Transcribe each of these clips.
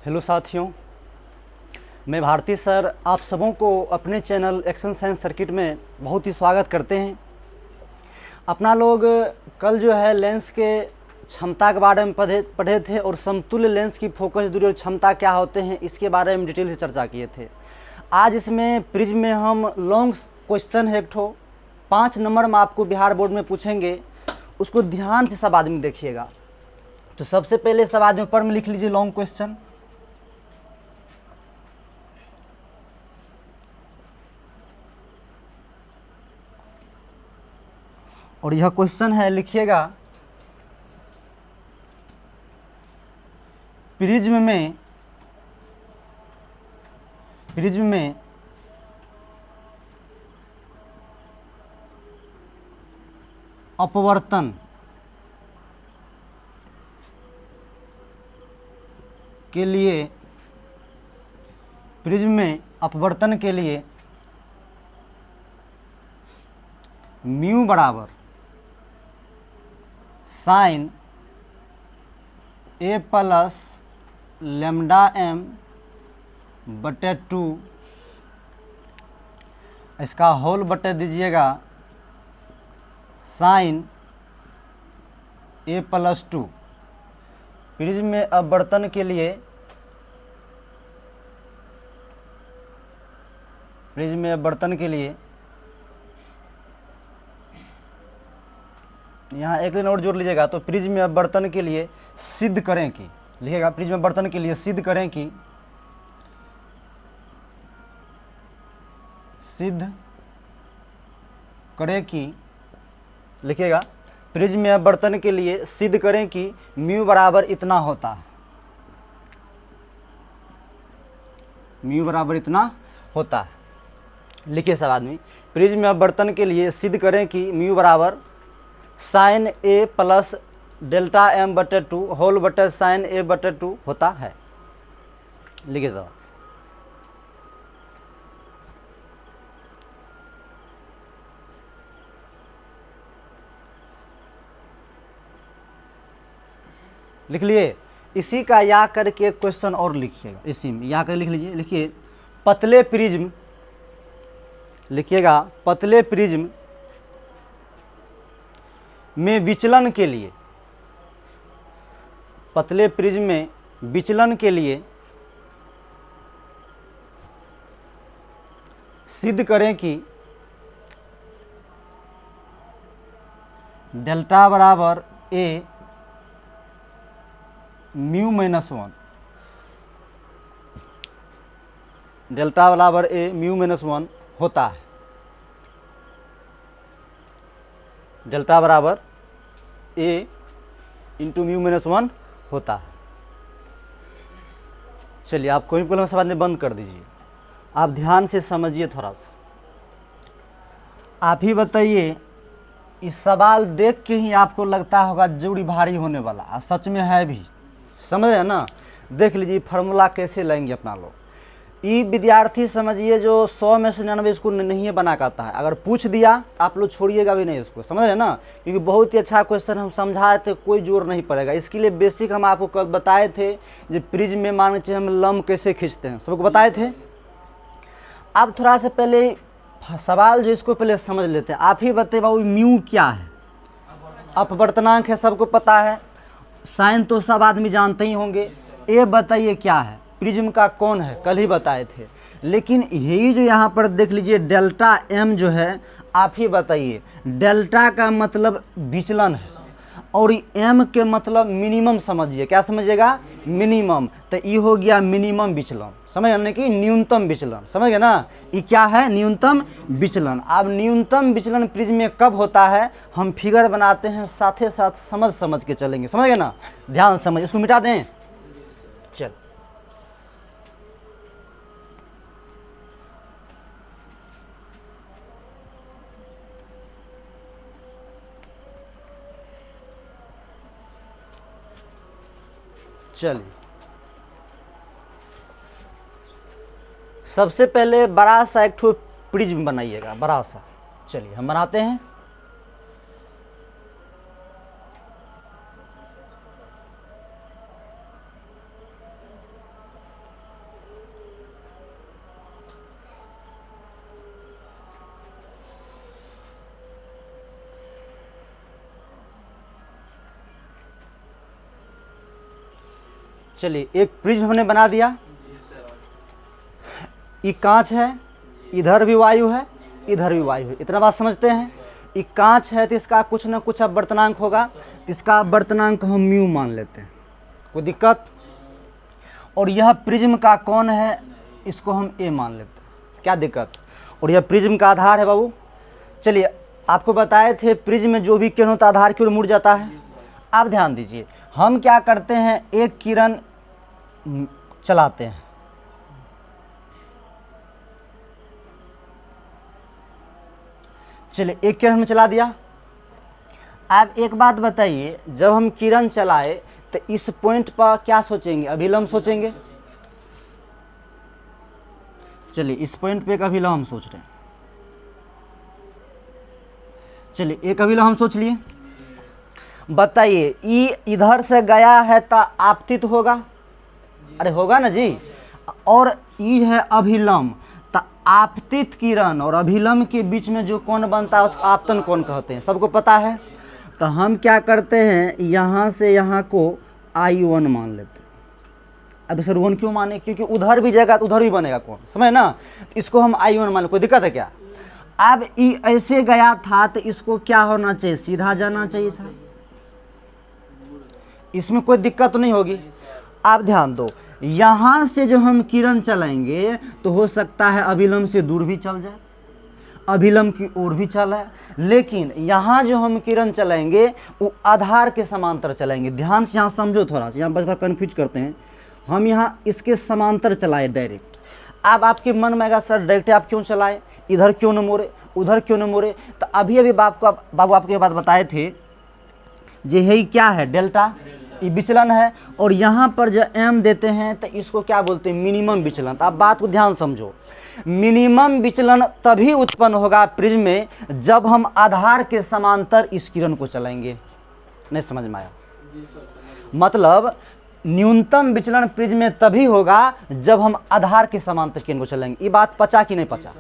Hello साथियों, मैं Bharti sir आप सबों को अपने चैनल एक्शन साइंस सर्किट में बहुत ही स्वागत करते हैं। अपना लोग कल जो है लेंस के क्षमता के बारे में पढ़े थे और समतुल्य लेंस की फोकस दूरी और क्षमता क्या होते हैं इसके बारे में डिटेल से चर्चा किए थे। आज इसमें प्रिज्म में हम लॉन्ग क्वेश्चन है एक ठो 5 नंबर में आपको बिहार बोर्ड में पूछेंगे, उसको ध्यान से सब आदमी देखिएगा। तो सबसे पहले सब आदमी ऊपर में लिख लीजिए लॉन्ग क्वेश्चन। और यह क्वेश्चन है, लिखिएगा प्रिज्म में अपवर्तन के लिए म्यू बराबर साइन ए प्लस लेमडा एम बटे 2 इसका होल बटे दीजिएगा साइन ए प्लस 2। प्रिज्म में अपवर्तन के लिए यहाँ एक लाइन और जोड़ लीजिएगा। तो प्रिज्म में अपवर्तन के लिए सिद्ध करें कि, लिखिएगा प्रिज्म में अपवर्तन के लिए सिद्ध करें कि लिखिएगा प्रिज्म में अपवर्तन के लिए सिद्ध करें कि म्यू बराबर इतना होता है। लिखिए सब आदमी, प्रिज्म में अपवर्तन के लिए सिद्ध करें कि म्यू बराबर साइन ए प्लस डेल्टा एम बटे 2 होल बटे साइन ए बटे 2 होता है। लिखिए सब। लिख लिए। इसी का या करके एक क्वेश्चन और लिखिएगा, इसी में या कर लिख लीजिए। लिखिए पतले प्रिज्म, लिखिएगा पतले प्रिज्म में विचलन के लिए सिद्ध करें कि डेल्टा बराबर ए म्यू माइनस 1, डेल्टा बराबर ए म्यू माइनस 1 होता है। डेल्टा बराबर ए इंटू म्यू माइनस 1 होता है। चलिए आप कोई प्रॉब्लम सब बंद कर दीजिए, आप ध्यान से समझिए थोड़ा सा। आप ही बताइए, इस सवाल देख के ही आपको लगता होगा जोड़ी भारी होने वाला, और सच में है भी, समझ रहे हैं ना। देख लीजिए फार्मूला कैसे लाएंगे अपना लोग। ये विद्यार्थी समझिए जो 100 में से 99 इसको नहीं बना पाता है, अगर पूछ दिया तो आप लोग छोड़िएगा भी नहीं इसको, समझ रहे हैं ना। क्योंकि बहुत ही अच्छा क्वेश्चन हम समझाए थे, कोई जोर नहीं पड़ेगा। इसके लिए बेसिक हम आपको कल बताए थे, जो प्रिज्म में मान के हम लंब कैसे खींचते हैं सबको बताए थे। अब थोड़ा सा पहले सवाल जो इसको पहले समझ लेते हैं। आप ही बताइए बाबू म्यू क्या है? अपवर्तनांक है, सबको पता है। साइन तो सब आदमी जानते ही होंगे। ए बताइए क्या है? प्रिज्म का कोण है, कल ही बताए थे। लेकिन यही जो यहाँ पर देख लीजिए डेल्टा एम जो है, आप ही बताइए। डेल्टा का मतलब विचलन है और एम के मतलब मिनिमम समझिए। क्या समझिएगा? मिनिमम। तो ये हो गया मिनिमम विचलन, समझ यानी कि न्यूनतम विचलन, समझ गए ना। ये क्या है? न्यूनतम विचलन। अब न्यूनतम विचलन प्रिज्म में कब होता है, हम फिगर बनाते हैं, साथ साथ समझ के चलेंगे, समझ गए ना। ध्यान समझ, इसको मिटा दें। चल चलिए सबसे पहले बड़ा सा एक ठो प्रिज्म बनाइएगा, बड़ा सा। चलिए हम बनाते हैं। चलिए एक प्रिज्म हमने बना दिया, ये कांच है, इधर भी वायु है, इधर भी वायु है, इतना बात समझते हैं। ये कांच है तो इसका कुछ ना कुछ अपवर्तनांक होगा, तो इसका अपवर्तनांक हम म्यू मान लेते हैं, कोई दिक्कत। और यह प्रिज्म का कोण है, इसको हम ए मान लेते हैं, क्या दिक्कत। और यह प्रिज्म का आधार है बाबू। चलिए आपको बताए थे प्रिज्म में जो भी किरण होता है आधार की ओर मुड़ जाता है। आप ध्यान दीजिए, हम क्या करते हैं, एक किरण चलाते हैं, चलिए एक किरण हमने चला दिया। आप एक बात बताइए, जब हम किरण चलाए तो इस पॉइंट पर क्या सोचेंगे, अभिलंब सोचेंगे। चलिए इस पॉइंट पे एक अभिलंब हम सोच रहे हैं, चलिए एक अभिलंब हम सोच लिए। बताइए ई इधर से गया है तो आपतित होगा, अरे होगा ना जी। और ई है अभिलंब, तो आपतित किरण और अभिलंब के बीच में जो कोण बनता है उसको आपतन कोण कहते हैं, सबको पता है। तो हम क्या करते हैं, यहाँ से यहाँ को I1 मान लेते हैं। अब सर 1 क्यों माने, क्योंकि उधर भी जाएगा तो उधर भी बनेगा कोण, समझ ना। इसको हम I1 मान ले, कोई दिक्कत है क्या। अब ई ऐसे गया था तो इसको क्या होना चाहिए, सीधा जाना चाहिए था, इसमें कोई दिक्कत नहीं होगी। आप ध्यान दो, यहाँ से जो हम किरण चलाएंगे तो हो सकता है अभिलंब से दूर भी चल जाए, अभिलंब की ओर भी चला, लेकिन यहाँ जो हम किरण चलाएंगे वो आधार के समांतर चलाएंगे। ध्यान से यहाँ समझो, थोड़ा सा यहाँ बस कन्फ्यूज करते हैं हम, यहाँ इसके समांतर चलाए डायरेक्ट। अब आपके मन में आएगा सर डायरेक्ट आप क्यों चलाए, इधर क्यों न मोड़े, उधर क्यों न मोड़े। तो अभी बाबू आपके बात बताए थे, जे है क्या है, डेल्टा, ये विचलन है। और यहाँ पर जो m देते हैं तो इसको क्या बोलते हैं, मिनिमम विचलन। तो आप बात को ध्यान समझो, मिनिमम विचलन तभी उत्पन्न होगा प्रिज्म में जब हम आधार के समांतर इस किरण को चलाएंगे। नहीं समझ में आया, मतलब न्यूनतम विचलन प्रिज्म में तभी होगा जब हम आधार के समांतर किरण को चलाएंगे। ये बात पचा कि नहीं पचा,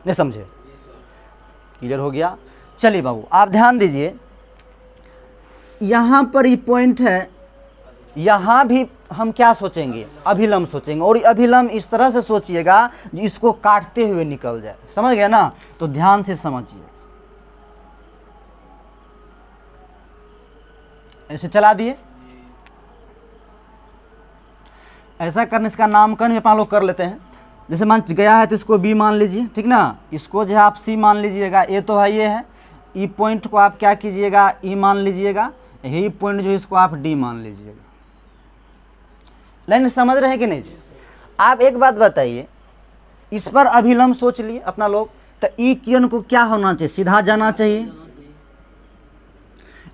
नहीं समझे, क्लियर हो गया। चलिए बाबू आप ध्यान दीजिए, यहाँ पर ये पॉइंट है, यहाँ भी हम क्या सोचेंगे, अभिलंब सोचेंगे। और अभिलंब इस तरह से सोचिएगा जो इसको काटते हुए निकल जाए, समझ गए ना। तो ध्यान से समझिए, ऐसे चला दिए, ऐसा करने इसका नामकरण भी अपन लोग कर लेते हैं। जैसे मान गया है तो इसको बी मान लीजिए, ठीक ना। इसको जो है आप सी मान लीजिएगा, ये तो है, ये है। ई पॉइंट को आप क्या कीजिएगा, ई मान लीजिएगा। यही पॉइंट जो इसको आप डी मान लीजिएगा। लाइन समझ रहे हैं कि नहीं जी। आप एक बात बताइए, इस पर अभिलंब सोच लिए अपना लोग, तो ई किरण को क्या होना चाहिए, सीधा जाना चाहिए।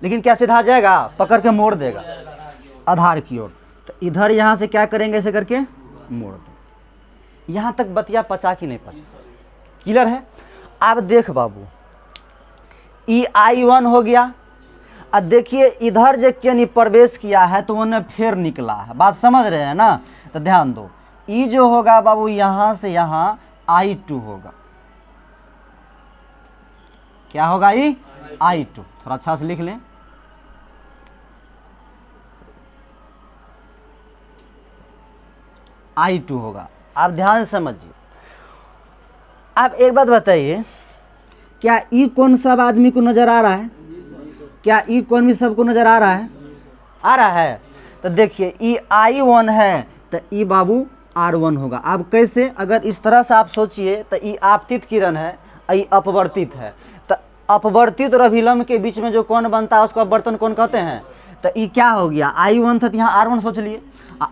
लेकिन क्या सीधा जाएगा, पकड़ के मोड़ देगा आधार की ओर। तो इधर यहाँ से क्या करेंगे, ऐसे करके मोड़ दें। यहाँ तक बतिया पचा कि नहीं पचा, क्लियर है। आप देख बाबू, ई I1 हो गया। अब देखिए इधर जो किरण प्रवेश किया है तो उन्हें फिर निकला है, बात समझ रहे हैं ना। तो ध्यान दो, ई जो होगा बाबू यहाँ से यहाँ I2 होगा, क्या होगा, ई I2। थोड़ा अच्छा से लिख लें, I2 होगा। आप ध्यान से समझिए। आप एक बात बताइए, क्या ई कौन सब आदमी को नजर आ रहा है, क्या ई कौन भी सबको नजर आ रहा है, आ रहा है। तो देखिए ई I1 है तो ई बाबू R1 होगा। अब कैसे, अगर इस तरह से आप सोचिए तो ई आपतित किरण है, ई अपवर्तित है। तो अपवर्तित और अभिलंब के बीच में जो कोण बनता है उसको अपवर्तन कोण कहते हैं। तो ई क्या हो गया, I1 था तो यहाँ R1 सोच लिए,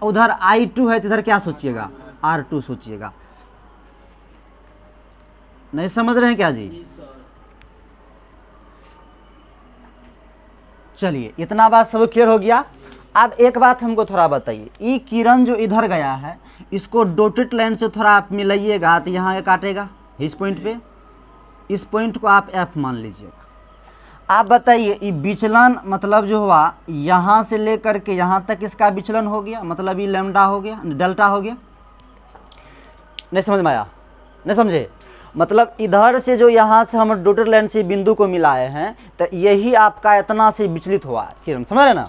उधर I2 है तो इधर क्या सोचिएगा, R2 सोचिएगा। नहीं समझ रहे हैं क्या जी। चलिए इतना बात सब क्लियर हो गया। अब एक बात हमको थोड़ा बताइए, ई किरण जो इधर गया है इसको डॉटेड लाइन से थोड़ा आप मिलाइएगा तो यहाँ काटेगा इस पॉइंट पे, इस पॉइंट को आप F मान लीजिएगा। आप बताइए ये विचलन मतलब जो हुआ यहाँ से लेकर के यहाँ तक इसका विचलन हो गया, मतलब ये लैम्डा हो गया, डेल्टा हो गया। नहीं समझ में आया, नहीं समझे। मतलब इधर से जो यहाँ से हम डॉटेड लाइन से बिंदु को मिलाए हैं तो यही आपका इतना से विचलित हुआ है किरण, समझ रहे ना।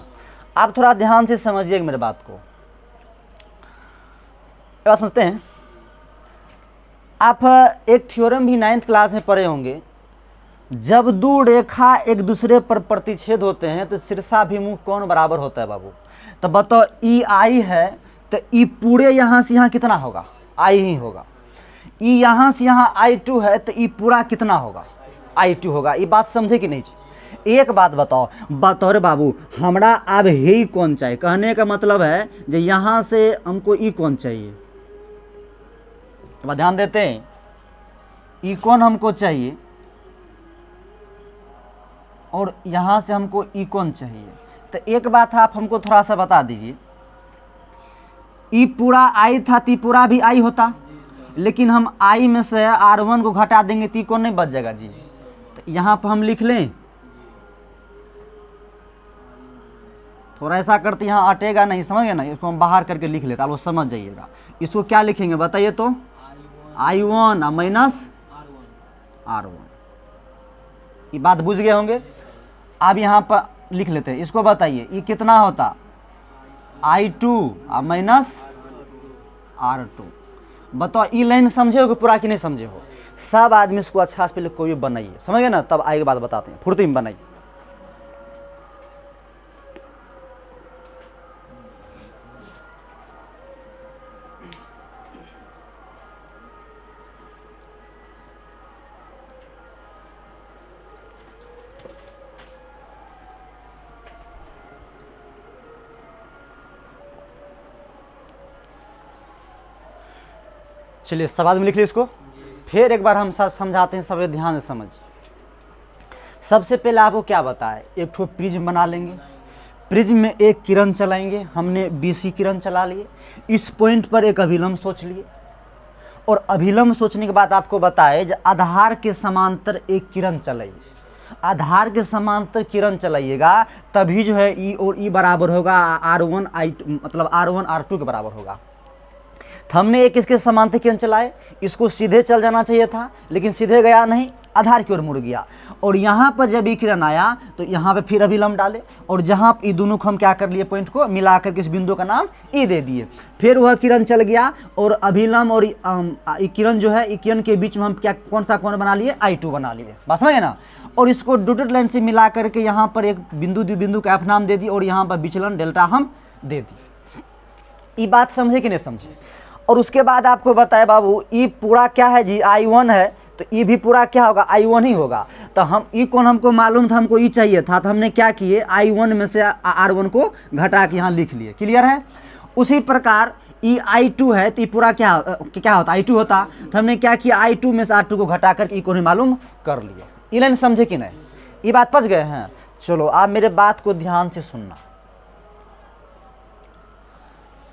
आप थोड़ा ध्यान से समझिएगा मेरे बात को। बात समझते हैं। आप एक थ्योरम भी 9th क्लास में पढ़े होंगे, जब दो रेखा एक दूसरे पर प्रतिच्छेद होते हैं तो शीर्षाभिमुख कोण बराबर होता है बाबू। तो बताओ ई आई है तो ई पूरे यहाँ से यहाँ कितना होगा, आई ही होगा। ई यहाँ से यहाँ आई टू है तो ई पूरा कितना होगा, आई टू होगा। ये बात समझे कि नहीं? एक बात बताओ रे बाबू, हमरा अब ही कौन चाहिए? कहने का मतलब है जो यहाँ से हमको ई कौन चाहिए, तो ध्यान देते हैं, ई कौन हमको चाहिए और यहाँ से हमको ई कौन चाहिए। तो एक बात आप हमको थोड़ा सा बता दीजिए, ई पूरा आई था तो पूरा भी आई होता, लेकिन हम आई में से R1 को घटा देंगे तो कौन नहीं बच जाएगा जी। तो यहाँ पर हम लिख लें, थोड़ा ऐसा करते यहाँ अटेगा नहीं, समझ गए ना, इसको हम बाहर करके लिख लेते, आप वो समझ जाइएगा। इसको क्या लिखेंगे बताइए तो, I1 माइनस R1। ये बात बुझ गए होंगे। अब यहाँ पर लिख लेते हैं, इसको बताइए ये कितना होता, I2 माइनस R2। बताओ ई लाइन समझे हो कि पूरा कि नहीं समझे हो? सब आदमी इसको अच्छा से पहले कोई बनाइए, समझ गए ना, तब आगे बात बताते हैं, फुर्ती में बनाइए। चलिए सब आदमी लिख लीजिए इसको, फिर एक बार हम समझाते हैं, सब ध्यान से समझ। सबसे पहले आपको क्या बताए, एक ठो प्रिज्म बना लेंगे, प्रिज्म में एक किरण चलाएंगे, हमने BC किरण चला लिए, इस पॉइंट पर एक अभिलंब सोच लिए, और अभिलंब सोचने के बाद आपको बताए जो आधार के समांतर एक किरण चलाइए, आधार के समांतर किरण चलाइएगा तभी जो है ई और ई बराबर होगा R1 I2, मतलब R1 R2 के बराबर होगा। हमने एक इसके समांतर किरण चलाए, इसको सीधे चल जाना चाहिए था लेकिन सीधे गया नहीं, आधार की ओर मुड़ गया, और यहाँ पर जब ये किरण आया तो यहाँ पे फिर अभिलंब डाले, और जहाँ ये दोनों को हम क्या कर लिए, पॉइंट को मिलाकर के इस बिंदु का नाम ई दे दिए। फिर वह किरण चल गया और अभिलंब और ये किरण जो है, ये किरण के बीच में हम क्या कौन सा कोण बना लिए, I2 बना लिए, बस समझे ना। और इसको डॉटेड लाइन से मिला करके यहाँ पर एक बिंदु का F नाम दे दी, और यहाँ पर विचलन डेल्टा हम दे दी। ये बात समझे कि नहीं समझे? और उसके बाद आपको बताए बाबू ई पूरा क्या है जी, I1 है, तो ई भी पूरा क्या होगा, I1 ही होगा। तो हम ई कौन हमको मालूम था, हमको ई चाहिए था, तो हमने क्या किए, I1 में से R1 को घटा के यहाँ लिख लिए। क्लियर है? उसी प्रकार ई I2 है तो ई पूरा क्या होता, I2 होता, तो हमने क्या किया, I2 में से R2 को घटा कर ई को मालूम कर लिया। ई लाइन समझे कि नहीं? ये बात पच गए हैं? चलो आप मेरे बात को ध्यान से सुनना।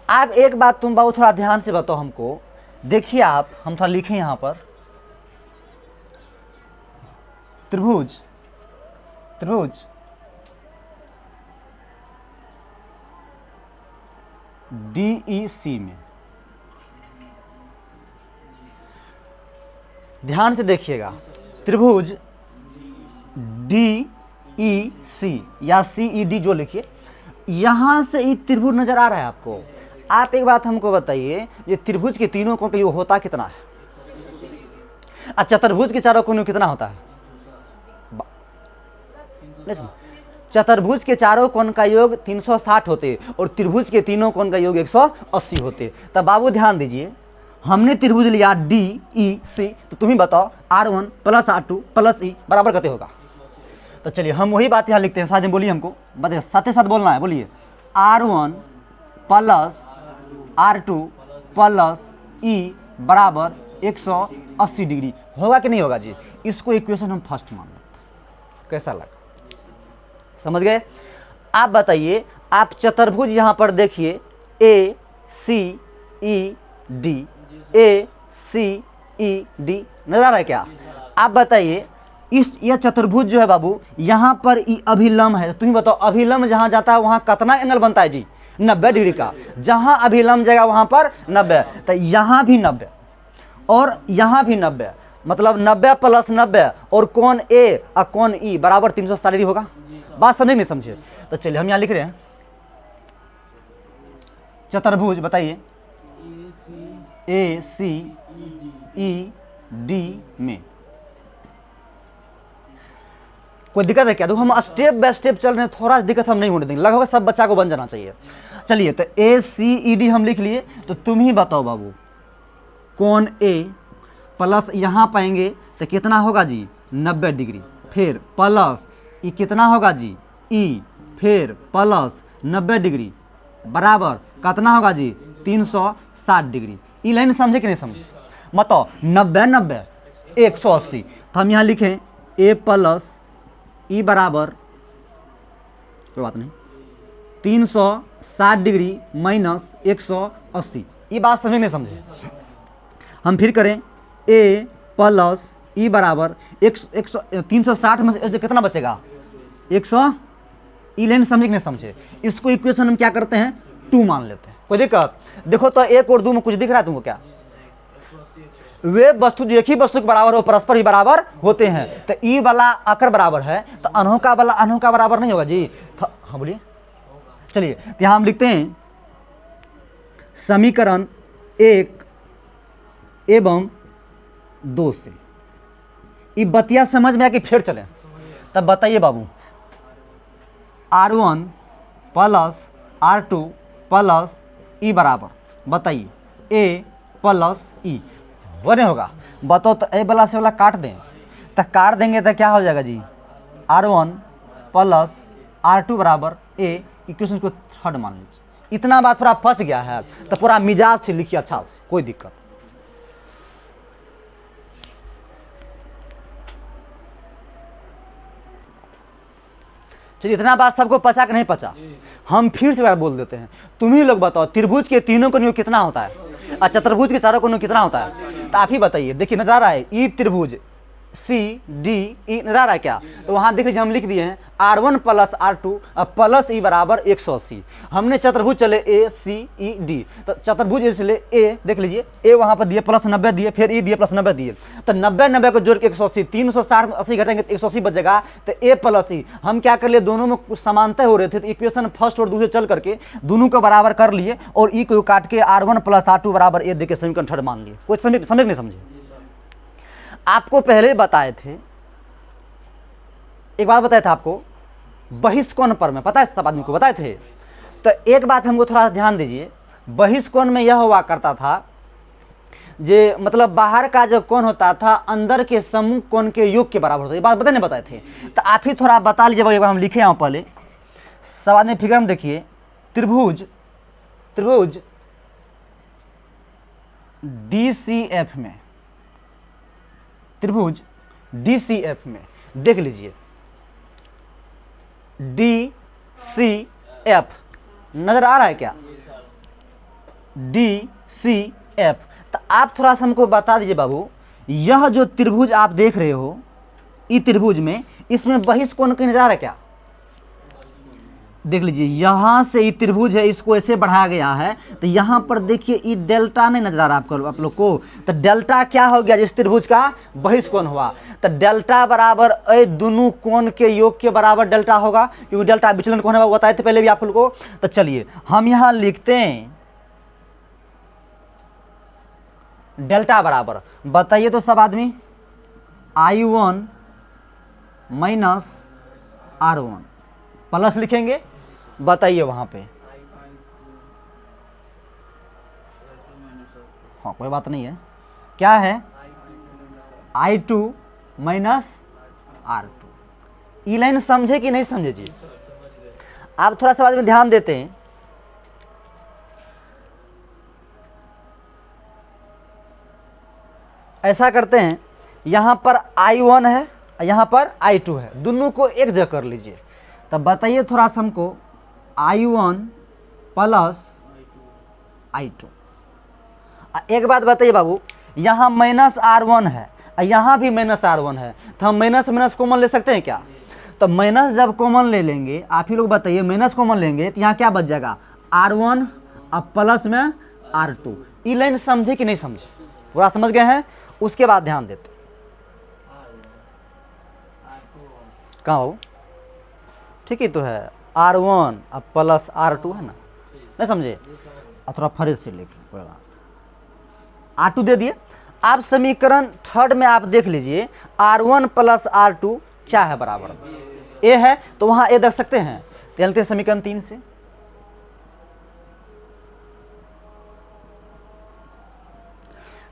आप एक बात तुम बाबू थोड़ा ध्यान से बताओ हमको, देखिए आप, हम थोड़ा लिखें यहाँ पर, त्रिभुज DEC में ध्यान से देखिएगा, त्रिभुज DEC या CED जो लिखिए, यहां से ये त्रिभुज नजर आ रहा है आपको। आप एक बात हमको बताइए, ये त्रिभुज के तीनों कोण का योग होता कितना है? अच्छा, चतुर्भुज के चारों कोण कितना होता है? चतुर्भुज के चारों कोण का योग 360 होते और त्रिभुज के तीनों कोण का योग 180 होते। तब बाबू ध्यान दीजिए, हमने त्रिभुज लिया DEC, तो तुम ही बताओ R1 plus R2 plus E बराबर कितने होगा? तो चलिए हम वही बात यहाँ लिखते हैं, साथ में बोलिए, हमको बताइए, साथ साथ बोलना है, बोलिए R1 plus R2 plus E बराबर 180 डिग्री होगा कि नहीं होगा जी? इसको इक्वेशन हम फर्स्ट मान लेते हैं। कैसा लगा, समझ गए? आप बताइए, आप चतुर्भुज यहाँ पर देखिए ACED, ACED नजर आ रहा है क्या? आप बताइए, यह चतुर्भुज जो है बाबू, यहाँ पर ई अभिलंब है, तुम बताओ अभिलंब जहाँ जाता है वहाँ कितना एंगल बनता है जी? 90 डिग्री का। जहाँ अभिलंब जाएगा वहाँ पर 90, तो यहाँ भी 90 और यहाँ भी 90, मतलब 90 प्लस 90, और कोण A और कोण E बराबर 360 डिग्री होगा। बात समझे नहीं समझे? तो चलिए हम यहाँ लिख रहे हैं, चतुर्भुज बताइए ACED में। कोई दिक्कत है क्या? देखो हम स्टेप बाय स्टेप चल रहे हैं, थोड़ा दिक्कत हम नहीं होने देंगे, लगभग सब बच्चा को बन जाना चाहिए। चलिए तो ACED हम लिख लिए, तो तुम ही बताओ बाबू, कोण A प्लस यहाँ पाएंगे तो कितना होगा जी 90 डिग्री, फिर प्लस ये कितना होगा जी E, फिर प्लस 90 डिग्री बराबर कितना होगा जी 360 डिग्री। ई लाइन समझे कि नहीं समझे? बताओ 90 90 180, तो हम यहाँ लिखें A प्लस ई बराबर कोई बात नहीं 360 डिग्री माइनस 180। ये बात समझे नहीं समझे? हम फिर करें A प्लस ई बराबर 360 में से कितना बचेगा 100। ई लाइन समझे कि नहीं समझे? इसको इक्वेशन हम क्या करते हैं 2 मान लेते हैं। कोई दिक्कत? देखो तो 1 और 2 में कुछ दिख रहा है तुमको क्या? वे वस्तु जो एक ही वस्तु के बराबर हो परस्पर ही बराबर होते हैं। तो ई वाला आकर बराबर है तो अनोखा वाला अनोखा बराबर नहीं होगा जी। हाँ बोलिए। चलिए तो यहाँ हम लिखते हैं समीकरण 1 एवं 2 से। ये बतिया समझ में आके फिर चलें। तब बताइए बाबू, R1 प्लस R2 प्लस ई बराबर बताइए A प्लस ई बने होगा। बताओ तो ए वाला से वाला काट दें, तो काट देंगे तो क्या हो जाएगा जी R1 प्लस R2 बराबर A। इक्वेशन को थर्ड मान लीजिए। इतना बात पूरा पच गया है तो पूरा मिजाज से लिखिए अच्छा से, कोई दिक्कत। चलिए इतना बात सबको पचा कि नहीं पचा? हम फिर से बार बोल देते हैं। तुम ही लोग बताओ त्रिभुज के तीनों कोणों कितना होता है और चतुर्भुज के चारों कोणों कितना होता है? तो आप ही बताइए। देखिए नजर आ रहा है ई त्रिभुज CDE नजर आ रहा है क्या? तो वहां देख लीजिए हम लिख दिए हैं R1 प्लस R2 प्लस ई बराबर 180। हमने चतुर्भुज चले ACED, तो चतुर्भुज इसलिए A देख लीजिए A वहां पर दिए प्लस 90 दिए, फिर E दिए प्लस 90 दिए, तो 90 90 को जोड़ के 180, 360 में 80 घटेंगे तो 180 बच जाएगा। तो A प्लस E हम क्या कर लिए, दोनों में कुछ समानता हो रहे थे तो इक्वेशन फर्स्ट और दूसरे चल करके दोनों को बराबर कर लिए और E को काट के R1 प्लस R2 बराबर A देके समीकरण थर्ड मान लिए। कोई समझ नहीं समझे? आपको पहले बताए थे, एक बात बताया था आपको बहिष्कोण पर में, पता है सब आदमी को बताए थे। तो एक बात हमको थोड़ा ध्यान दीजिए, बहिष्कोण में यह हुआ करता था जे मतलब बाहर का जो कोण होता था अंदर के समूह कोण के योग के बराबर होता है। ये बात बताने बताए थे, तो आप ही थोड़ा बता लीजिए। एक बार हम लिखे यहाँ पहले सब आदमी फिगर में देखिए, त्रिभुज DCF में, त्रिभुज DCF में देख लीजिए DCF नजर आ रहा है क्या? DCF। तो आप थोड़ा सा हमको बता दीजिए बाबू, यह जो त्रिभुज आप देख रहे हो इस त्रिभुज में, इसमें बहिष्कोण कहीं नजर आ रहा है क्या? देख लीजिए यहां से ये त्रिभुज है, इसको ऐसे बढ़ाया गया है तो यहां पर देखिए ये डेल्टा नहीं नजर आ रहा आपको आप लोग को। तो डेल्टा क्या हो गया? जिस त्रिभुज का बहिष्कोण हुआ, तो डेल्टा बराबर ए दोनों कोण के योग के बराबर डेल्टा होगा, क्योंकि डेल्टा विचलन कोण है, बताए थे पहले भी आप लोग को। तो चलिए हम यहां लिखते हैं डेल्टा बराबर, बताइए तो सब आदमी, I1 माइनस R1 प्लस लिखेंगे, बताइए वहां पे। हाँ कोई बात नहीं है, क्या है I2 माइनस R2। ई लाइन समझे कि नहीं समझे जी? आप थोड़ा सा बाद में ध्यान देते हैं। ऐसा करते हैं, यहां पर I1 है यहां पर I2 है, दोनों को एक जगह कर लीजिए। तब बताइए थोड़ा सा हमको I1 प्लस I2। एक बात बताइए बाबू, यहाँ माइनस R1 है यहाँ भी माइनस R1 है, तो हम माइनस माइनस कॉमन ले सकते हैं क्या? तो माइनस जब कॉमन ले लेंगे, आप ही लोग बताइए, माइनस कॉमन लेंगे तो यहाँ क्या बच जाएगा R1 अब प्लस में R2। ई लाइन समझे कि नहीं समझे? पूरा समझ गए हैं? उसके बाद ध्यान देते कहाँ हो, ठीक ही तो है, R1 अब प्लस R2 है ना, नहीं समझे? अब थोड़ा फरेज से लिखिए पूरा। R2 दे दिए। आप समीकरण थर्ड में आप देख लीजिए R1 प्लस R2 क्या है बराबर ए है, तो वहां ए देख सकते हैं। चलते हैं समीकरण 3 से।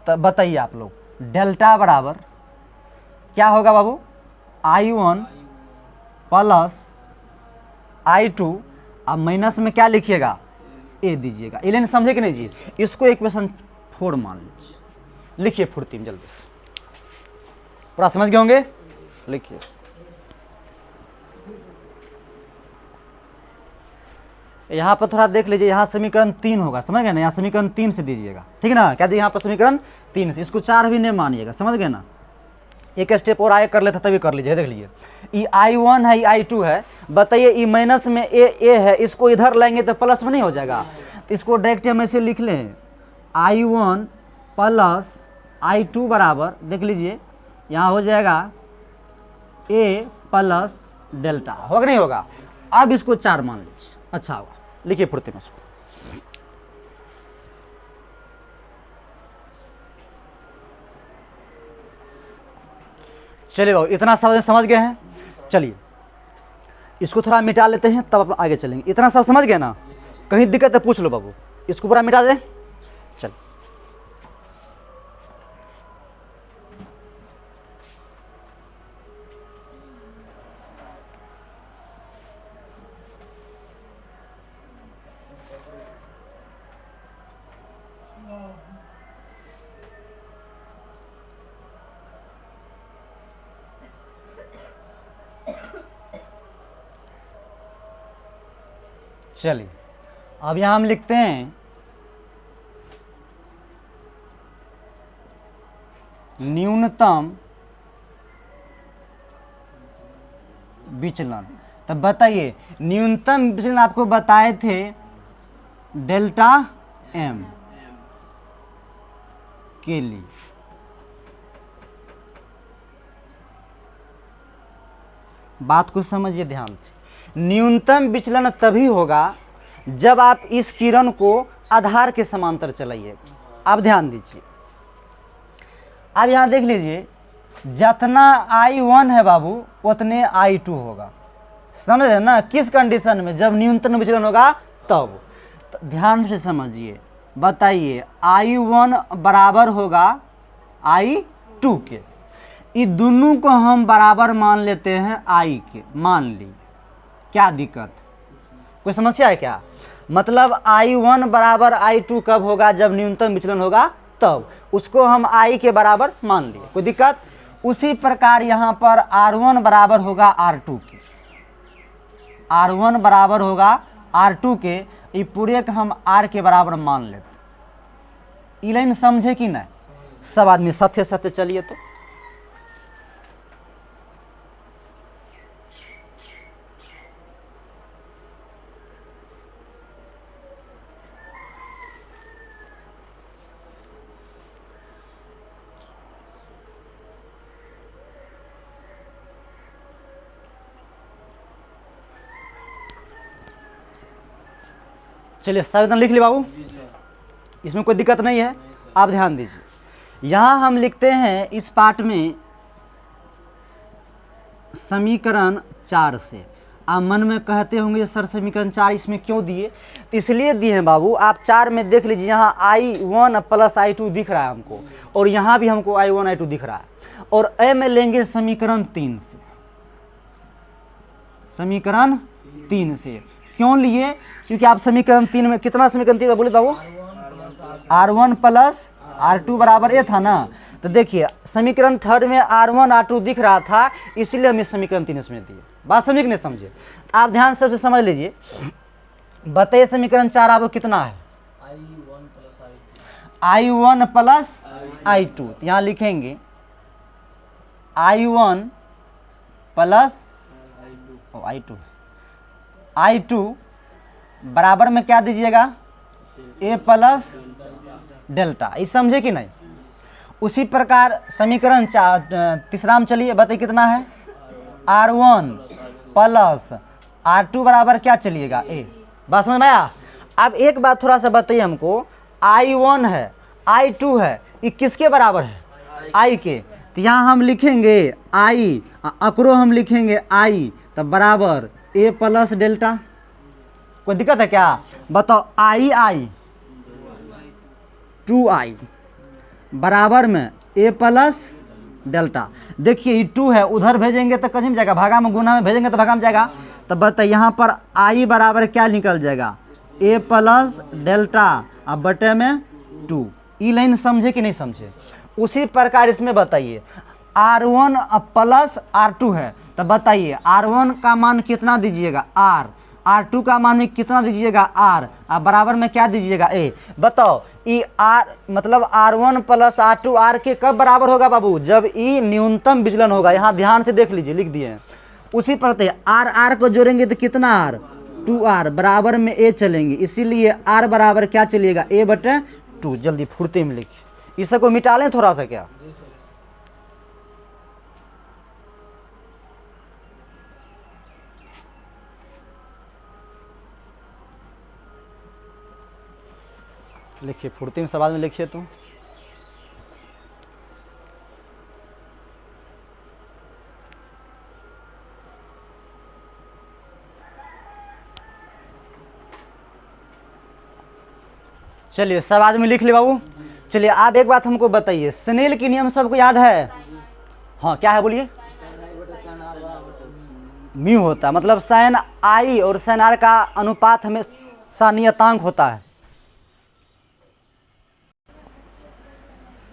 तो बताइए आप लोग डेल्टा बराबर क्या होगा बाबू, I1 प्लस I2, अब माइनस में क्या लिखिएगा ए दीजिएगा। ये लेने समझे कि नहीं जी, इसको इक्वेशन 4 मान लीजिए, लिखिए फुर्ती में जल्दी से, पूरा समझ गए होंगे, लिखिए। यहाँ पर थोड़ा देख लीजिए, यहाँ समीकरण 3 होगा, समझ गए ना, यहाँ समीकरण 3 से दीजिएगा, ठीक है ना। क्या दीजिए यहाँ पर समीकरण 3 से, इसको 4 भी नहीं मानिएगा, समझ गए ना। एक स्टेप और आगे कर लेता तभी कर लीजिए। देख लीजिए ये I1 है, ये I2 है, बताइए ये माइनस में ए है, इसको इधर लाएंगे तो प्लस में नहीं हो जाएगा, तो इसको डायरेक्ट हम ऐसे लिख लें I1 प्लस I2 बराबर, देख लीजिए यहाँ हो जाएगा ए प्लस डेल्टा, होगा नहीं होगा। अब इसको 4 मान लीजिए, अच्छा होगा, लिखिए फुर्ती में उसको। चलिए बाबू इतना समझ गए हैं, चलिए इसको थोड़ा मिटा लेते हैं तब आप आगे चलेंगे। इतना सब समझ गए ना, कहीं दिक्कत है पूछ लो बाबू, इसको पूरा मिटा दें। चल चलिए अब यहां हम लिखते हैं न्यूनतम विचलन। तब बताइए न्यूनतम विचलन आपको बताए थे डेल्टा एम के लिए। बात को समझिए ध्यान से, न्यूनतम विचलन तभी होगा जब आप इस किरण को आधार के समांतर चलाइए। अब ध्यान दीजिए, अब यहां देख लीजिए जितना I1 है बाबू उतने I2 होगा, समझ रहे ना। किस कंडीशन में, जब न्यूनतम विचलन होगा तब। तो ध्यान से समझिए, बताइए I1 बराबर होगा I2 के, ये दोनों को हम बराबर मान लेते हैं I के, मान ली, क्या दिक्कत, कोई समस्या है क्या। मतलब I1 बराबर I2 कब होगा, जब न्यूनतम विचलन होगा तब, उसको हम I के बराबर मान लिए, कोई दिक्कत। उसी प्रकार यहाँ पर R1 बराबर होगा R2 के, R1 बराबर होगा R2 के, ये पूरे का हम R के बराबर मान लेते। ये लाइन समझे कि नहीं, सब आदमी सत्य सत्य चलिए। तो चलिए सब इतना लिख ली बाबू, इसमें कोई दिक्कत नहीं है। आप ध्यान दीजिए, यहाँ हम लिखते हैं इस पार्ट में समीकरण 4 से। आप मन में कहते होंगे सर समीकरण 4 इसमें क्यों दिए, तो इसलिए दिए हैं बाबू। आप 4 में देख लीजिए, यहाँ I1 प्लस I2 दिख रहा है हमको, और यहाँ भी हमको I1 I2 दिख रहा है। और ए में लेंगे समीकरण 3 से, समीकरण 3 से क्यों लिए, क्योंकि आप समीकरण 3 में कितना समीकरण 3 में बोले बाबू, R1 प्लस R2 बराबर ए था ना। तो देखिए समीकरण 3 में R1 R2 दिख रहा था, इसलिए हम इस समीकरण 3 इसमें दिए। बात समझे कि नहीं समझे, आप ध्यान से समझ लीजिए। बताइए समीकरण 4 आपको कितना है, I1 प्लस I2, यहाँ लिखेंगे I1 प्लस I2 बराबर में क्या दीजिएगा, ए प्लस डेल्टा। ये समझे कि नहीं। उसी प्रकार समीकरण तीसरा में चलिए, बताइए कितना है, R1 प्लस R2 बराबर क्या चलिएगा, ए। बात समझ में आया। अब एक बात थोड़ा सा बताइए हमको, I1 है I2 है, ये किसके बराबर है? आई के। तो यहाँ हम लिखेंगे आई, अकरो हम लिखेंगे आई, तब बराबर ए प्लस डेल्टा। कोई दिक्कत है क्या? बताओ, आई आई 2i बराबर में ए प्लस डेल्टा। देखिए ये 2 है, उधर भेजेंगे तो कहीं में जाएगा, भागा में, गुना में भेजेंगे तो भागा में जाएगा। तो बताइए यहाँ पर आई बराबर क्या निकल जाएगा? ए प्लस डेल्टा, अब बटे में 2। ई लाइन समझे कि नहीं समझे? उसी प्रकार इसमें बताइए R1 प्लस R2 है, तो बताइए R1 का मान कितना दीजिएगा? R, R2 का मान में कितना दीजिएगा? R, अब बराबर में क्या दीजिएगा? ए। बताओ ई R मतलब R1 प्लस R2 R के कब बराबर होगा बाबू? जब ई न्यूनतम विचलन होगा। यहाँ ध्यान से देख लीजिए, लिख दिए हैं। उसी पर आर आर को जोड़ेंगे तो कितना R? 2R बराबर में ए चलेंगे, इसीलिए R बराबर क्या चलिएगा? ए बटे 2। जल्दी फुर्ती में लिखिए, इस को मिटा लें थोड़ा सा क्या। लिखिए फुर्ती में, सवाल में लिखिए तो। चलिए सब आदमी लिख ले बाबू। चलिए आप एक बात हमको बताइए, स्नेल की नियम सबको याद है? हाँ क्या है बोलिए? म्यू होता, मतलब साइन आई और साइन आर का अनुपात हमेशा नियतांक होता है।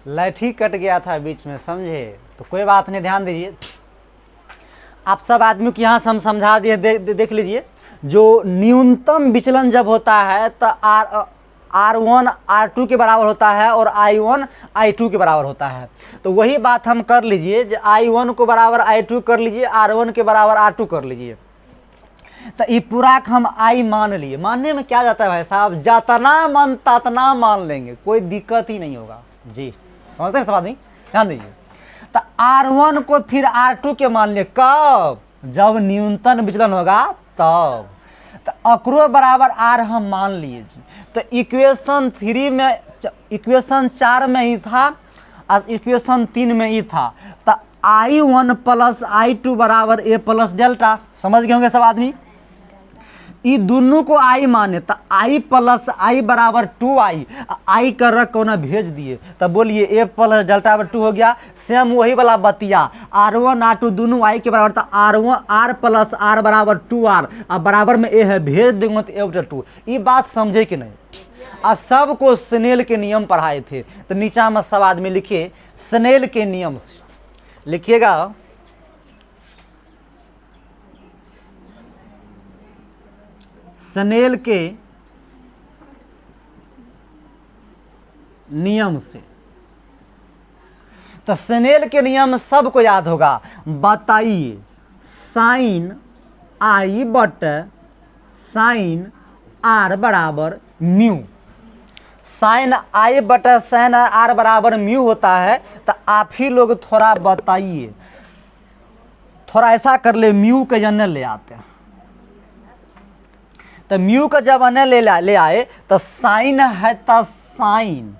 लाठी कट गया था बीच में, समझे? तो कोई बात नहीं, ध्यान दीजिए। आप सब आदमी को यहाँ से हम समझा दिए, देख लीजिए। जो न्यूनतम विचलन जब होता है तो R1 R2 के बराबर होता है और I1 I2 के बराबर होता है। तो वही बात हम कर लीजिए, I1 को बराबर I2 कर लीजिए, R1 के बराबर R2 कर लीजिए। तो ये पूरा हम I मान लिए। मानने में क्या जाता है भाई साहब? जातना मन तातना मान लेंगे, कोई दिक्कत ही नहीं होगा जी। समझते हैं सब आदमी? ध्यान दीजिए। तो R1 को फिर R2 के मान लिए, कब? जब न्यूनतम विचलन होगा तब। तो अकरो बराबर R हम मान लिए जी। तो इक्वेशन 3 में, इक्वेशन 4 में ही था और इक्वेशन 3 में ही था। तो I1 प्लस I2 बराबर ए प्लस डेल्टा। समझ गए होंगे सब आदमी? ये दोनों को I माने तो I प्लस I बराबर 2I, I का रख कोना भेज दिए, तब बोलिए ए प्लस डेल्टा बराबर 2 हो गया। सेम वही वाला बतिया, R1 R2 दोनों I के बराबर, था R1 R प्लस R बराबर 2R, अब बराबर में ए है, भेज देंगे तो ए बटे 2। ये बात समझे कि नहीं? और सबको स्नेल के नियम पढ़ाए थे। तो नीचा में सब आदमी लिखिए स्नेल के नियम से, लिखिएगा स्नेल के नियम से। तो स्नेल के नियम सबको याद होगा। बताइए साइन आई बटे साइन आर बराबर म्यू। साइन आई बटे साइन आर बराबर म्यू होता है। तो आप ही लोग थोड़ा बताइए, थोड़ा ऐसा कर ले, म्यू के जन्म ले आते हैं। तो म्यू का जब अने ले आए तो साइन है, तो साइन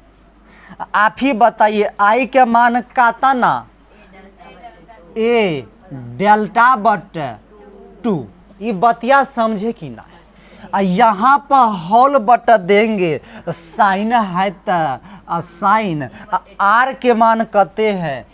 आप ही बताइए आई के मान का था ना? ए डेल्टा बटे 2। ये बतिया समझे कि ना? यहाँ पर होल बटा देंगे, साइन है तो साइन आर के मान कहते हैं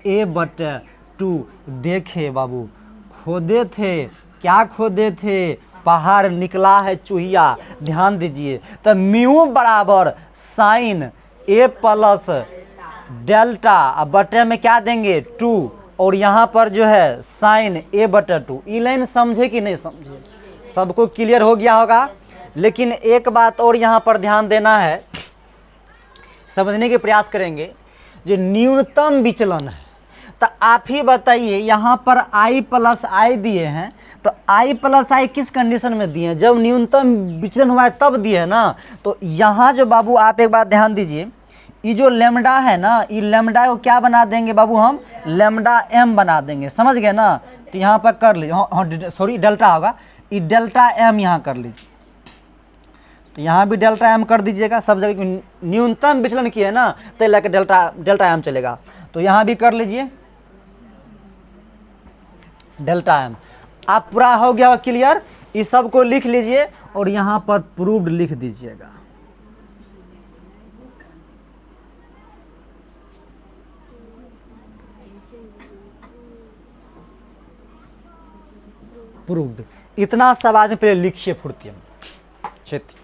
ए बटे 2। देखे बाबू, खोदे थे, क्या खोदे थे? पहाड़ निकला है चूहिया। ध्यान दीजिए। तो म्यू बराबर साइन ए प्लस डेल्टा, अब बटे में क्या देंगे? 2, और यहाँ पर जो है साइन ए बटे 2। ई लाइन समझे कि नहीं समझे? सबको क्लियर हो गया होगा। लेकिन एक बात और यहाँ पर ध्यान देना है, समझने के प्रयास करेंगे। जो न्यूनतम विचलन है, तो आप ही बताइए, यहाँ पर I प्लस आई दिए हैं, तो I प्लस आई किस कंडीशन में दिए हैं? जब न्यूनतम विचलन हुआ है तब दिए है ना। तो यहाँ जो बाबू आप एक बात ध्यान दीजिए, ये जो लेमडा है ना, ये लेमडा को क्या बना देंगे बाबू? हम लेमडा m बना देंगे। समझ गए ना? तो यहाँ पर कर लीजिए, हाँ सॉरी डेल्टा होगा, ये डेल्टा m यहाँ कर लीजिए। तो यहाँ भी डेल्टा एम कर दीजिएगा, सब जगह न्यूनतम विचलन की है ना, तो लेकर डेल्टा एम चलेगा। तो यहाँ भी कर लीजिए डेल्टा एम। आप पूरा हो गया क्लियर, इस सब को लिख लीजिए और यहाँ पर प्रूव्ड लिख दीजिएगा। प्रूव्ड, इतना सब आदमी पहले लिखिए फुर्ती में क्षेत्र।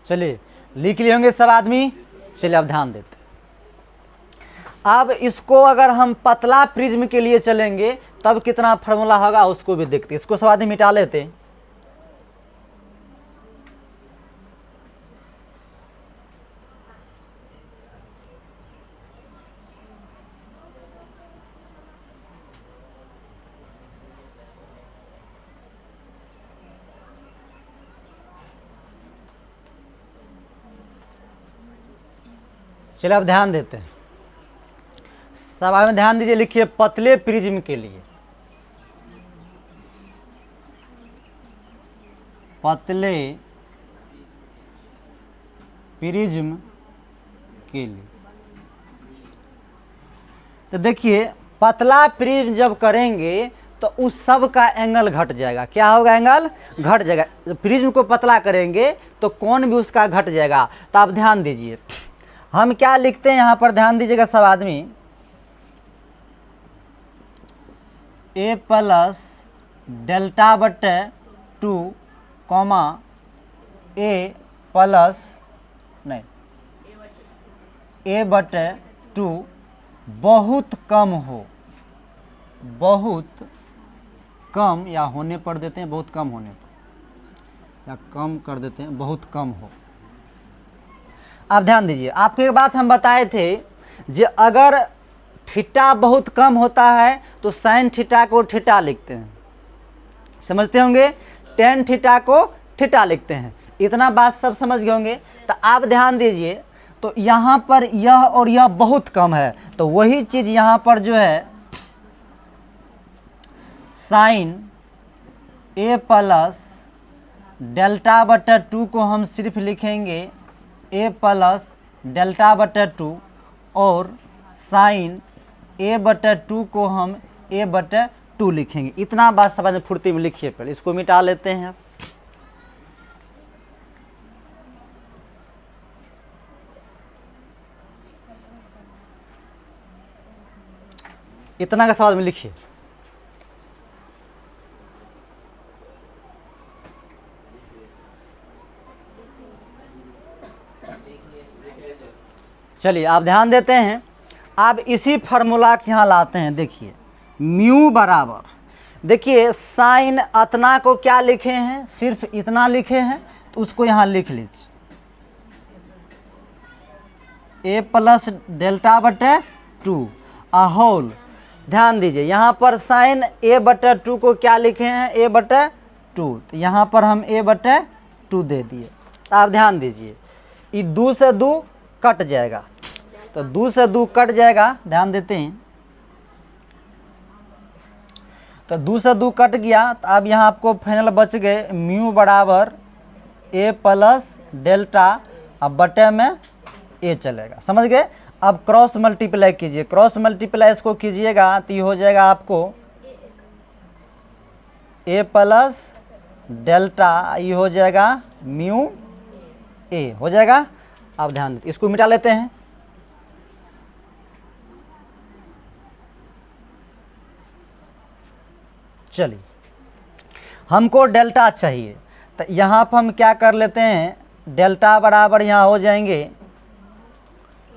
चलिए लिख लिए होंगे सब आदमी। चलिए अब ध्यान देते। अब इसको अगर हम पतला प्रिज्म के लिए चलेंगे तब कितना फार्मूला होगा उसको भी देखते। इसको सब आदमी मिटा लेते। चलिए अब ध्यान देते हैं, सब में ध्यान दीजिए। लिखिए पतले प्रिज्म के लिए, पतले प्रिज्म के लिए। तो देखिए पतला प्रिज्म जब करेंगे तो उस सब का एंगल घट जाएगा। क्या होगा? एंगल घट जाएगा। प्रिज्म को पतला करेंगे तो कोण भी उसका घट जाएगा। तो आप ध्यान दीजिए, हम क्या लिखते हैं यहाँ पर, ध्यान दीजिएगा सब आदमी। ए प्लस डेल्टा बटे 2 कॉमा ए प्लस नहीं ए बटे 2 बहुत कम हो, बहुत कम या होने पर देते हैं, बहुत कम होने पर या कम कर देते हैं, बहुत कम हो। आप ध्यान दीजिए, आपको एक बात हम बताए थे, जो अगर थीटा बहुत कम होता है तो साइन थीटा को थीटा लिखते हैं, समझते होंगे। टेन थीटा को थीटा लिखते हैं। इतना बात सब समझ गए होंगे। तो आप ध्यान दीजिए, तो यहाँ पर यह और यह बहुत कम है, तो वही चीज़ यहाँ पर जो है साइन ए प्लस डेल्टा बटा 2 को हम सिर्फ लिखेंगे ए प्लस डेल्टा बटा 2 और साइन ए बटा 2 को हम ए बटा 2 लिखेंगे। इतना बात समझ में फुर्ती में लिखिए। पहले इसको मिटा लेते हैं। इतना का सवाल में लिखिए। चलिए आप ध्यान देते हैं। आप इसी फार्मूला के यहाँ लाते हैं। देखिए म्यू बराबर, देखिए साइन अतना को क्या लिखे हैं, सिर्फ इतना लिखे हैं, तो उसको यहाँ लिख लीजिए ए प्लस डेल्टा बटे 2 होल। ध्यान दीजिए यहाँ पर साइन ए बटे 2 को क्या लिखे हैं, ए बटे 2, तो यहाँ पर हम ए बटे 2 दे दिए। तो आप ध्यान दीजिए, ये 2 से 2 कट जाएगा, तो 2 से 2 कट जाएगा। ध्यान देते हैं, तो 2 से 2 कट गया। तो अब यहाँ आपको फाइनल बच गए म्यू बराबर ए प्लस डेल्टा, अब बटे में ए चलेगा। समझ गए? अब क्रॉस मल्टीप्लाई कीजिए, क्रॉस मल्टीप्लाई इसको कीजिएगा तो ये हो जाएगा आपको ए प्लस डेल्टा, ये हो जाएगा म्यू ए हो जाएगा। अब ध्यान देते, इसको मिटा लेते हैं। चलिए हमको डेल्टा चाहिए, तो यहाँ पर हम क्या कर लेते हैं, डेल्टा बराबर यहाँ हो जाएंगे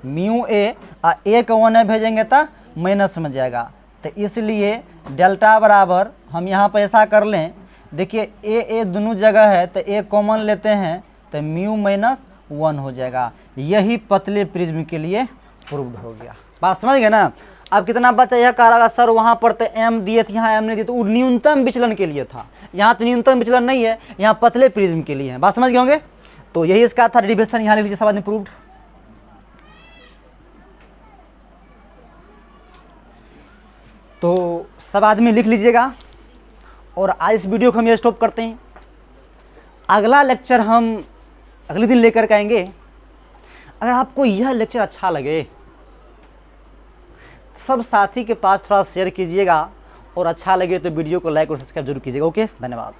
म्यू ए, और ए को 1 भेजेंगे तो माइनस में जाएगा। तो इसलिए डेल्टा बराबर हम यहाँ पर ऐसा कर लें, देखिए ए दोनों जगह है तो ए कॉमन लेते हैं, तो म्यू माइनस 1 हो जाएगा। यही पतले प्रिज्म के लिए प्रूव्ड हो गया। बात समझ गए ना? अब कितना बचा? यह कह रहा सर वहाँ पर तो एम दिए थे, यहाँ एम नहीं दिए, तो वो न्यूनतम विचलन के लिए था। यहाँ तो न्यूनतम विचलन नहीं है, यहाँ पतले प्रिज्म के लिए है। बात समझ गए होंगे? तो यही इसका था डेरिवेशन। यहाँ लिख लीजिए सब आदमी प्रूव्ड। तो सब आदमी लिख लीजिएगा और आज इस वीडियो को हम ये स्टॉप करते हैं। अगला लेक्चर हम अगले दिन लेकर के आएंगे। अगर आपको यह लेक्चर अच्छा लगे, सब साथी के पास थोड़ा शेयर कीजिएगा, और अच्छा लगे तो वीडियो को लाइक और सब्सक्राइब जरूर कीजिएगा। ओके, धन्यवाद।